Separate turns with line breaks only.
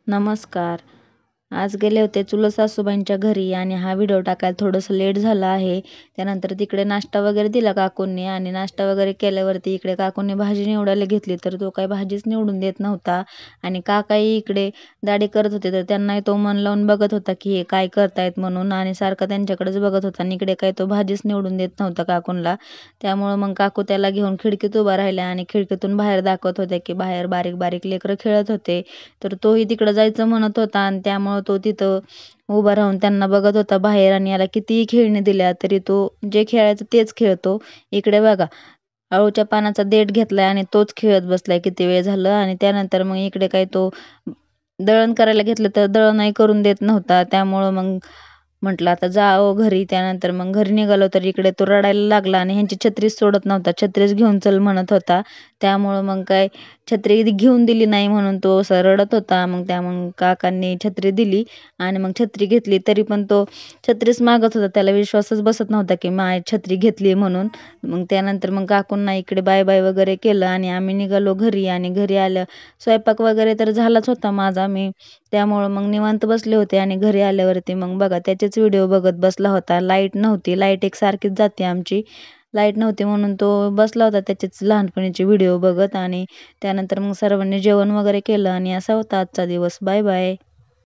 नमस्कार. आज गेले होते चुलत सासूबाईंच्या घरी आणि हा व्हिडिओ टाकायला थोडंसं लेट झालं आहे. त्यानंतर तिकडे नाश्ता वगैरे दिला काकूंनी आणि नाश्ता वगैरे केल्यावरती इकडे काकूंनी भाजी निवडायला घेतली तर तो काही भाजीच निवडून देत नव्हता आणि काकाही इकडे दाढी करत होते तर त्यांनाही तो मन लावून बघत होता की हे काय करतायत म्हणून आणि सारखं त्यांच्याकडेच बघत होता आणि इकडे काही तो भाजीच निवडून देत नव्हता काकूंना. त्यामुळं मग काकू त्याला घेऊन खिडकीत उभा राहिल्या आणि खिडकीतून बाहेर दाखवत होत्या की बाहेर बारीक बारीक लेकरं खेळत होते. तर तोही तिकडं जायचं म्हणत होता आणि त्यामुळं तो तिथं उभा राहून त्यांना बघत होता बाहेर आणि याला कितीही खेळणी दिल्या तरी तो जे खेळायचं तेच खेळतो. इकडे बघा, अळूच्या पानाचा देठ घेतलाय आणि तोच खेळत बसलाय किती वेळ झालं आणि त्यानंतर मग इकडे काही तो दळण करायला घेतलं तर दळणही करून देत नव्हता. त्यामुळं मग म्हटलं आता जावं घरी. त्यानंतर मग घरी निघालो तर इकडे तो रडायला लागला आणि ह्यांची छत्रीच सोडत नव्हता. छत्रीच घेऊन चल म्हणत होता. त्यामुळं मग काय छत्री घेऊन दिली नाही म्हणून तो असा रडत होता. मग काकांनी छत्री दिली आणि मग छत्री घेतली तरी पण तो छत्रीच मागत होता. त्याला विश्वासच बसत नव्हता की माय छत्री घेतली म्हणून. मग त्यानंतर मग काकूंना इकडे बाय बाय वगैरे केलं आणि आम्ही निघालो घरी आणि घरी आलं. स्वयंपाक वगैरे तर झालाच होता माझा. त्यामुळं मग निवांत बसले होते आणि घरी आल्यावरती मग बघा त्याचेच व्हिडिओ बघत बसला होता. लाईट नव्हती, लाईट एकसारखीच जाते आमची. लाईट नव्हती म्हणून तो बसला होता त्याचेच लहानपणीचे व्हिडिओ बघत आणि त्यानंतर मग सर्वांनी जेवण वगैरे केलं आणि असा होता आजचा दिवस. Bye bye.